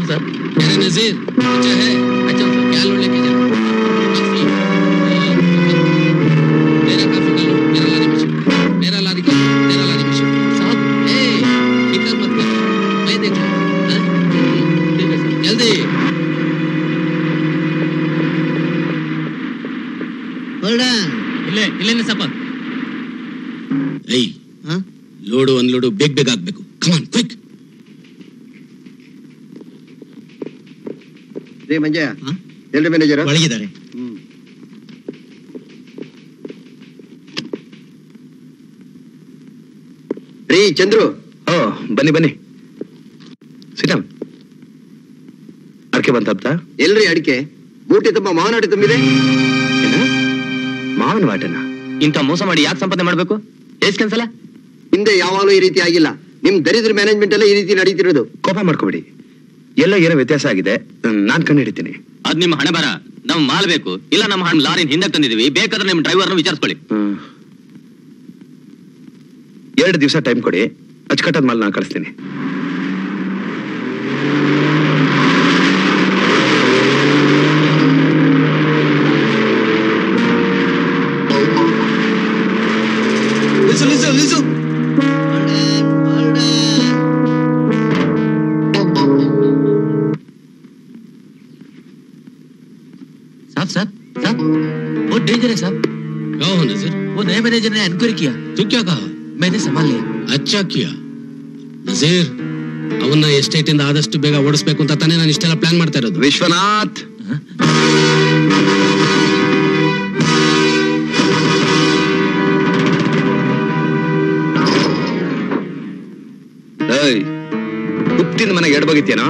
हाँ सर। अरे नजीर अच्छा है, अच्छा सर क्या लो लेके जा, काफी मेरा काफी का लो, मेरा लारी में शिफ्ट, मेरा लारी का तेरा लारी में शिफ्ट। साहब ए फिक्र मत कर, मैं देख लूंगा। ठीक है सर, जल्दी। ಹೊರಡ ಇಲ್ಲೇ ಇಲ್ಲೇನೆ ಸಪ್ಪ. ಏಯ್ ಲೋಡು ಅನ್ಲೋಡು ಬೇಗ ಬೇಗ ಆಗ್ಬೇಕು. Come on quick. ರೇ ಮಂಜಯ್ಯ, ಎಲ್ರಿ ಮ್ಯಾನೇಜರ್ ಒಳಗಿದ್ದಾರೆ. ರೀ ಚಂದ್ರು. ಓ ಬನ್ನಿ ಬನ್ನಿ, ಸಿಟಮ್. ಅಡಿಕೆ ಬಂತ ಎಲ್ರಿ ಅಡಿಕೆ? ಬೂಟಿ ತುಂಬ ಮಾವನ ಅಡಿ ತುಂಬಿದೆ. ಮಾವನ ವಾಟನ ಇಂಥ ಮೋಸ ಮಾಡಿ ಯಾಕೆ ಸಂಪಾದನೆ ಮಾಡ್ಬೇಕು? ಎಷ್ಟು ಕೆನ್ಸಲ ಹಿಂದೆ ಯಾವಾಗಲೂ ಈ ರೀತಿ ಆಗಿಲ್ಲ. ನಿಮ್ ದರಿದ್ರ ಮ್ಯಾನೇಜ್ಮೆಂಟ್ ಎಲ್ಲ ಈ ರೀತಿ ನಡೀತಿರೋದು. ಕೋಪ ಮಾಡ್ಕೋಬೇಡಿ, ಎಲ್ಲ ಏನೋ ವ್ಯತ್ಯಾಸ ಆಗಿದೆ, ನಾನ್ ಕಂಡು ಹಿಡಿತೀನಿ. ಅದ್ ನಿಮ್ಮ ಹಣೆ ಬರ. ನಮ್ ಮಾಲ್ ಬೇಕು, ಇಲ್ಲ ನಮ್ಮ ಹಣ ಲಾರಿನ ಹಿಂದೆ ತಂದಿದೀವಿ, ಬೇಕಾದ್ರೆ ನಿಮ್ ಡ್ರೈವರ್ನ ವಿಚಾರಿಸ್ಕೊಳ್ಳಿ. 2 ದಿವಸ ಟೈಮ್ ಕೊಡಿ, ಅಚ್ಚುಕಟ್ಟಾದ ಮಾಲ್ ನಾನು ಕಳಿಸ್ತೀನಿ. साहब साहब साहब बहुत डेंजर है साहब। क्या हो नजीर? वो नए मैनेजर ने एनक्वायरी किया तू क्या कहा? मैंने संभाल लिया। अच्छा किया ನಜೀರ್, ಅವನ್ನ ಎಸ್ಟೇಟ್ ಇಂದ ಆದಷ್ಟು ಬೇಗ ಓಡಿಸ್ಬೇಕು ಅಂತ ತಾನೇ ನಾನು ಇಷ್ಟೆಲ್ಲ ಪ್ಲಾನ್ ಮಾಡ್ತಾ ಇರೋದು. ವಿಶ್ವನಾಥ್, ಹುಟ್ಟಿನ ಮನೆಗೆ ಎಡಬಗಿತ್ತೇನೋ?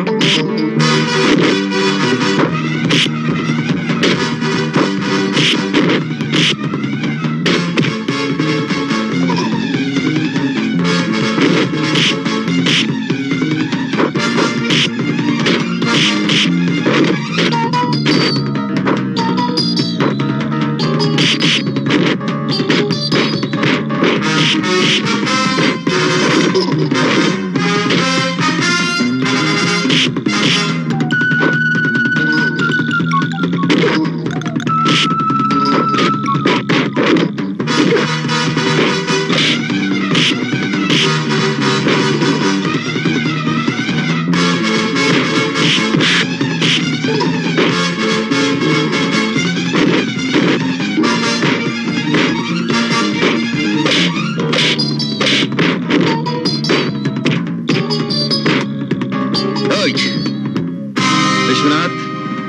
ವಿಶ್ವನಾಥ್,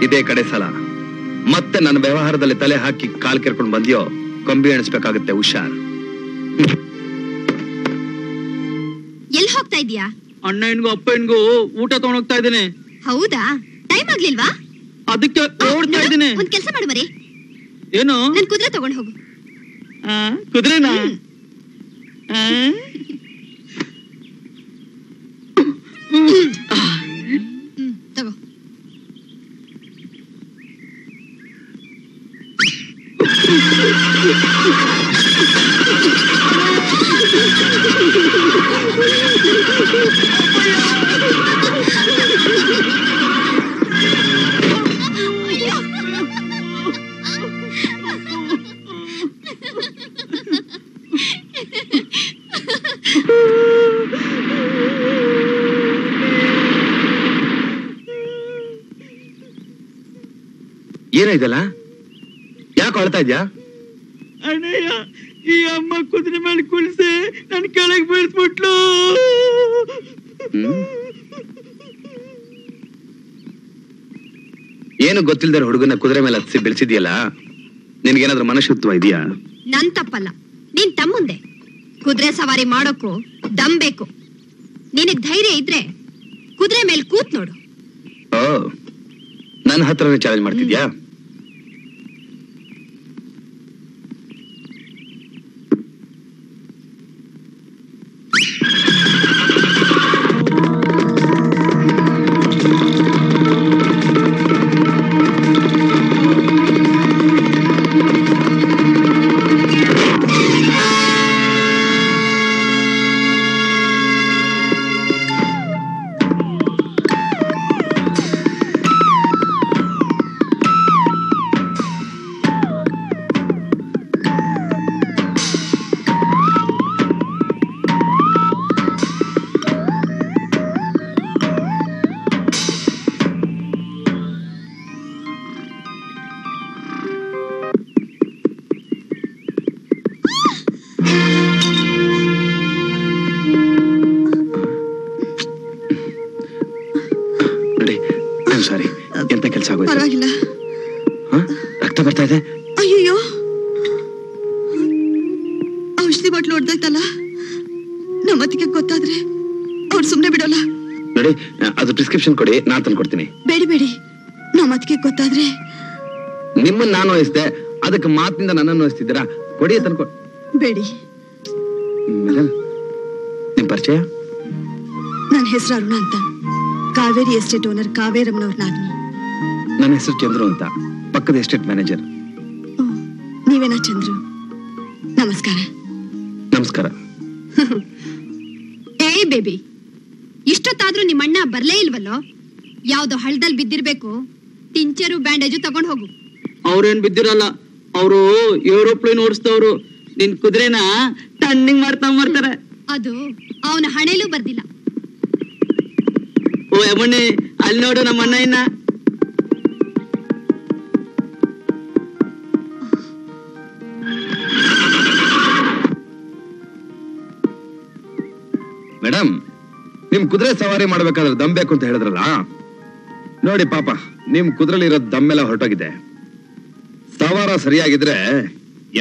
ಇದೇ ಕಡೆ ಸಲ ಮತ್ತೆ ನನ್ನ ವ್ಯವಹಾರದಲ್ಲಿ ತಲೆ ಹಾಕಿ ಕಾಲ್ ಕೆರ್ಕೊಂಡು ಬಂದ್ಯೋ, ಕಂಬಿ ಎಣಿಸ್ಬೇಕಾಗುತ್ತೆ, ಹುಷಾರ್. ಎಲ್ಲಿ ಹೋಗ್ತಾ ಇದೀಯಾ? ಅಣ್ಣನಿಗೂ ಅಪ್ಪನಿಗೂ ಊಟ ತಗೊಂಡೋಗ್ತಾ ಇದ್ದೇನೆ. ಹೌದಾ? ಟೈಮ್ ಆಗ್ಲಿಲ್ವಾ? ಅದಕ್ಕೆ ಓಡ್ತಾ ಇದ್ದೇನೆ. ಒಂದ್ ಕೆಲಸ ಮಾಡು ಮರಿ. ಏನು? ನನ್ ಕುದುರೆ ತಗೊಂಡ್ ಹೋಗು. ಕುದುರೆನಾ? ತಗೋ. ಏನಾಯ್ತಲ್ಲ? ಯಾಕೆ ಅಳ್ತಾ ಇದ್ಯಾ? ಅಣ್ಣಯ್ಯ, ಈ ಅಮ್ಮ ಕುದುರೆ ಮೇಲೆ ಕುಳಿಸಿ ನನ್ ಕೆಳಗೆ ಬೀಳ್ಸ್ಬಿಟ್ಲು. ಏನು ಗೊತ್ತಿಲ್ದಾರ ಹುಡುಗನ ಕುದುರೆ ಮೇಲೆ ಹತ್ಸಿ ಬೆಳೆಸಿದ್ಯಲ್ಲ, ನಿನ್ಗೇನಾದ್ರೂ ಮನಶುತ್ವ ಇದೆಯಾ? ನನ್ ತಪ್ಪಲ್ಲ, ನೀನ್ ತಮ್ಮುಂದೆ. ಕುದುರೆ ಸವಾರಿ ಮಾಡೋಕು ದಮ್ ಬೇಕು. ನಿನಗ್ ಧೈರ್ಯ ಇದ್ರೆ ಕುದುರೆ ಮೇಲೆ ಕೂತ್ ನೋಡು. ಓ, ನನ್ನ ಹತ್ರನೇ ಚಾಲೆಂಜ್ ಮಾಡ್ತಿದ್ಯಾ? ಏನಾಗೋಯ್ತು? ಪರವಾಗಿಲ್ಲ. ರಕ್ತ ಬರ್ತಾ ಇದೆ. ಅಯ್ಯೋ, ಔಷಧಿ ಬಾಟ್ಲು ಹೊಡೆದೈತಲ್ಲ, ನಮ್ಮತ್ತಿಗೆ ಗೊತ್ತಾದ್ರೆ ಅವ್ರು ಸುಮ್ನೆ ಬಿಡೋಲ್ಲ. ನೋಡಿ, ಅದು ಪ್ರಿಸ್ಕ್ರಿಪ್ಷನ್ ಕೊಡಿ, ನಾನ್ ತಂದು ಕೊಡ್ತೀನಿ. ಬೇಡಿ, ನಮ್ಮತ್ತಿಗೆ ಗೊತ್ತಾದ್ರೆ. ನಿಮ್ಮನ್ನ ನಾನು ವಹಿಸ್ದೆ, ಅದಕ್ಕೆ ಮಾತಿನಿಂದ ನನ್ನನ್ನು ವಹಿಸ್ತಿದ್ದೀರಾ? ಕೊಡಿ, ತಂದು ಬೇಡಿ. ಮೇಡಮ್, ನಿಮ್ ಪರಿಚಯ? ನನ್ನ ಹೆಸರು ಅರುಣ ಅಂತ, ಕಾವೇರಿ ಎಸ್ಟೇಟ್ ಓನರ್ ಕಾವೇರಮ್ಮನವ್ರ ನಾದಿನಿ. ನನ್ನ ಹೆಸರು ಚಂದ್ರು ಅಂತ, ಪಕ್ಕದ ಎಸ್ಟೇಟ್ ಮ್ಯಾನೇಜರ್. ನೀವೇನಾ ಚಂದ್ರು? ನಮಸ್ಕಾರ. ನಮಸ್ಕಾರ. ಏ ಬೇಬಿ, ಇಷ್ಟೊತ್ತಾದ್ರೂ ನಿಮ್ಮ ಅಣ್ಣ ಬರ್ಲೇ ಇಲ್ವಲ್ಲೋ? ಯಾವ್ದೋ ಹಳ್ಳದಲ್ಲಿ ಬಿದ್ದಿರ್ಬೇಕು. ಟಿಂಚರು ಬ್ಯಾಂಡೇಜು ತಗೊಂಡ್ ಹೋಗು. ಅವ್ರೇನ್ ಬಿದ್ದಿರಲ್ಲ, ಅವರು ಏರೋಪ್ಲೇನ್ ಓಡಿಸ್ತವ್ರು. ನಿನ್ ಕುದುರೆನ ಟನ್ನಿಂಗ್ ಮಾಡ್ತಾರೆ. ಅದು ಅವನ ಹಣೆಲೂ ಬರ್ದಿಲ್ಲ. ಓ ಯಮಣ್ಣಿ, ಅಲ್ಲಿ ನೋಡು ನಮ್ಮ ಅಣ್ಣ ಇನ್ನ. ಮೇಡಮ್, ನಿಮ್ ಕುದುರೆ ಸವಾರಿ ಮಾಡ್ಬೇಕಾದ್ರೆ ದಮ್ ಬೇಕು ಅಂತ ಹೇಳಿದ್ರಲ್ಲ, ನೋಡಿ ಪಾಪ ನಿಮ್ ಕುದುರೆಲಿ ಇರೋ ದಮ್ಮೆಲ್ಲ ಹೊರಟೋಗಿದೆ. ಸವಾರ ಸರಿಯಾಗಿದ್ರೆ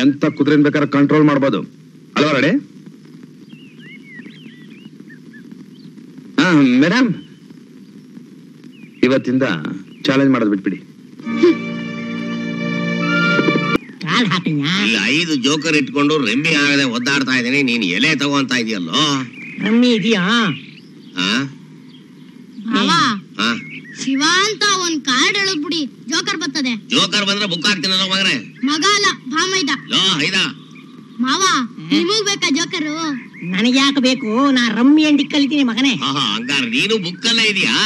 ಎಂತ ಕುದುರೆನ್ ಬೇಕಾದ್ರೆ ಕಂಟ್ರೋಲ್ ಮಾಡ್ಬೋದು ಅಲ್ವಾ ರೆಡಿ? ಮೇಡಮ್, ಇವತ್ತಿಂದ ಚಾಲೆಂಜ್ ಮಾಡೋದು ಬಿಟ್ಬಿಡಿ. ಇಲ್ಲಿ 5 ಜೋಕರ್ ಇಟ್ಕೊಂಡು ರೆಮ್ಮಿ ಆಗದೆ ಒದ್ದಾಡ್ತಾ ಇದ್ದೀನಿ, ನೀನ್ ಎಲೆ ತಗೋಂತ ಇದೆಯಲ್ಲೋ? ರಮ್ಮಿ ಇದೆಯಾ? ಶಿವ ಅಂತ ಒಂದ್ ಕಾರ್ಡ್ ಹೇಳದ್ ಬಿಡಿ, ಜೋಕರ್ ಬರ್ತದೆ. ಜೋಕರ್ ಬಂದ್ರೆ ಬುಕ್ ಹಾಕ್ತೀನಲ್ಲ ಮಗನೇ. ಮಗ ಅಲ್ಲ, ಭಾಮೈದ. ಮಾವ, ನಿಮಗ್ ಬೇಕಾ ಜೋಕರು? ನನಗೆ ಯಾಕೆ ಬೇಕು? ನಾ ರಮ್ಮಿ ಅಂಡಿ ಕಲಿತೀನಿ ಮಗನೇ. ಹಂಗಾರ ನೀನು ಬುಕ್ ಅಲ್ಲೇ ಇದೀಯಾ?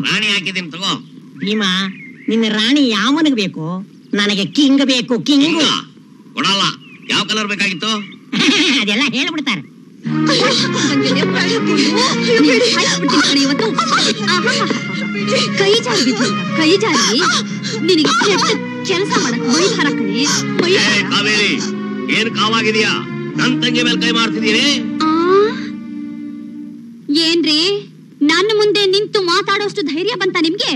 ರಾಣಿ ಹಾಕಿದೀನಿ ತಗೋ. ಭೀಮಾ, ನಿನ್ನ ರಾಣಿ ಯಾವನಿಗೆ ಬೇಕು? ನನಗೆ ಕಿಂಗ್ ಬೇಕು. ಕಿಂಗ್ ಕೊಡಲ್ಲ. ಯಾವ ಕಲರ್ ಬೇಕಾಗಿತ್ತು? ಅದೆಲ್ಲ ಹೇಳ್ಬಿಡ್ತಾರೆ. ಕೈ ಜಾರಿ ನಿನಗೆ ಕೆಲಸ ಮಾಡಕ್ ಕಾವೇರಿ, ಏನ್ ಕಾವಾಗಿದೆಯಾ? ನನ್ ತಂಗಿ ಮೇಲೆ ಕೈ ಮಾಡ್ತಿದೀನಿ. ಏನ್ರಿ, ನನ್ನ ಮುಂದೆ ನಿಂತು ಮಾತಾಡೋಷ್ಟು ಧೈರ್ಯ ಬಂತ ನಿಮ್ಗೆ?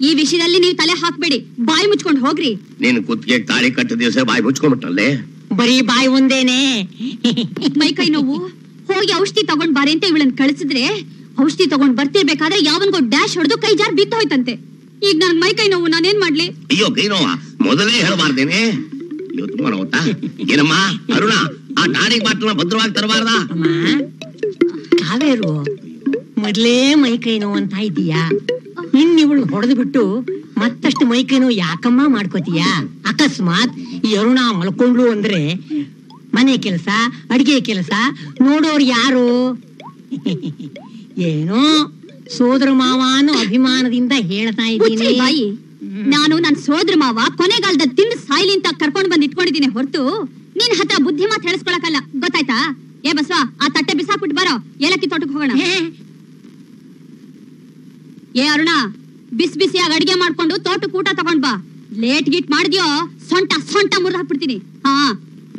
ಈ ವಿಷಯದಲ್ಲಿ ನೀವು ತಲೆ ಹಾಕ್ಬೇಡಿ, ಬಾಯಿ ಮುಚ್ಕೊಂಡು ಹೋಗ್ರಿ. ನೀನ್ ಕುತ್ತಿಗೆ ತಾಳಿ ಕಟ್ಟ ದಿವಸ ಬಾಯಿ ಮುಚ್ಕೊಂಡ್ಬಿಟ್ಟಲ್ಲೇ. ಬರೀ ಬಾಯಿ ಒಂದೇನೆ. ಮೈ ಕೈ ನೋವು, ಹೋಗಿ ಔಷಧಿ ತಗೊಂಡ್ ಬಾರಿ ಅಂತ ಇವಳನ್ನ ಕಳಿಸಿದ್ರೆ, ಔಷಧಿ ತಗೊಂಡ್ ಬರ್ತಿರ್ಬೇಕಾದ್ರೆ ಯಾವನ್ಗೋ ಡ್ಯಾಶ್ ಹೊಡೆದು ಕೈ ಜಾರ್ ಬಿದ್ದೋಯ್ತಂತೆ. ಈಗ ನನ್ ಮೈ ಕೈ ನೋವು, ನಾನೇನ್ ಮಾಡ್ಲಿ? ಅಯ್ಯೋ, ಕೈ ನೋವ ಮೊದಲೇ ಹೇಳ್ಬಾರ್ದೇನೆ. ಅಯ್ಯೋ, ತುಂಬಾ ನೋವುತ್ತಾ? ಏನಮ್ಮ ಅರುಣ, ಆ ಟಾಣಿಕ್ ಬಾಟ್ಲನ್ನ ಭದ್ರವಾಗಿ ತರಬಾರ್ದ? ಕಾವೇರು, ಮೊದ್ಲೇ ಮೈ ಕೈ ನೋವು ಅಂತ ಇದೀಯಾ? ಇನ್ ಇವಳು ಹೊಡೆದು ಬಿಟ್ಟು ಮತ್ತಷ್ಟು ಮೈ ಕೈ ನೋವು ಯಾಕಮ್ಮ ಮಾಡ್ಕೋತೀಯ? ಅಕಸ್ಮಾತ್ ಈ ಅರುಣ ಮಲ್ಕೊಂಡ್ಲು ಅಂದ್ರೆ ಮನೆ ಕೆಲಸ, ಅಡಿಗೆ ಕೆಲಸ ನೋಡೋರು ಯಾರು? ಏನೋ ಸೋದರ ಮಾವ ಅನ್ನೋ ಅಭಿಮಾನದಿಂದ ಹೇಳ್ತಾ ಇದ್ದೀನಿ. ಬಾಯಿ, ನಾನು ನನ್ ಸೋದರ ಮಾವ ಕೊನೆಗಾಲದ ತಿಂದು ಸಾಯ್ಲಿ ಅಂತ ಕರ್ಕೊಂಡ್ ಬಂದ್ ಇಟ್ಕೊಂಡಿದ್ದೀನಿ ಹೊರತು ನಿನ್ ಹತ್ರ ಬುದ್ಧಿ ಮಾತು ಹೇಳಿಸ್ಕೊಳಕಲ್ಲ, ಗೊತ್ತಾಯ್ತಾ? ಏ ಬಸ್ವಾ, ಆ ತಟ್ಟೆ ಬಿಸಾಕ್ಬಿಟ್ಟು ಬರೋ, ಏಲಕ್ಕಿ ತೋಟಕ್ಕೆ ಹೋಗೋಣ. ಏ ಅರುಣ, ಬಿಸಿಯಾಗಿ ಅಡಿಗೆ ಮಾಡ್ಕೊಂಡು ತೋಟಕ್ಕೆ ಊಟ ತಗೊಂಡ್ ಬಾ. ಲೇಟ್ ಗೀಟ್ ಮಾಡಿದ್ಯೋ ಸೊಂಟ ಮುರಿದು ಹಾಕ್ಬಿಡ್ತೀನಿ. ಹಾ,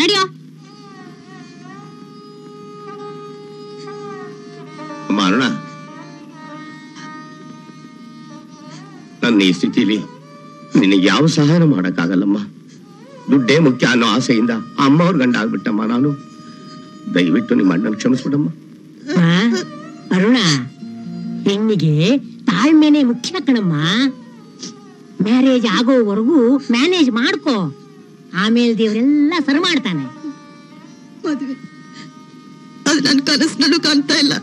ನಡಿಯೋ. ಅರುಣ, ನನ್ನ ಈ ಸ್ಥಿತಿಲಿ ನಿನಗೆ ಯಾವ ಸಹಾಯ ಮಾಡಕ್ಕಾಗಲ್ಲಮ್ಮ. ದುಡ್ಡೇ ಮುಖ್ಯ ಅನ್ನೋ ಆಸೆಯಿಂದ ಅಮ್ಮ ಅವ್ರ ಗಂಡ ಆಗ್ಬಿಟ್ಟಮ್ಮ ನಾನು. ದಯವಿಟ್ಟು ನಿಮ್ಮ ಅಣ್ಣನ ಕ್ಷಮಿಸ್ಬಿಡಮ್ಮ. ಅರುಣ, ಹೆಣ್ಣಿಗೆ ತಾಳ್ಮೆನೆ ಮುಖ್ಯ ಕಣಮ್ಮ. ಮ್ಯಾರೇಜ್ ಆಗೋವರೆಗೂ ಮ್ಯಾನೇಜ್ ಮಾಡ್ಕೋ, ಆಮೇಲೆ ದೇವರೆಲ್ಲ ಸರಿ ಮಾಡ್ತಾನೆ. ಮದುವೆ ಅದು ನನ್ನ ಕನಸಿನಲ್ಲೂ ಕಾಣ್ತಾ ಇಲ್ಲ.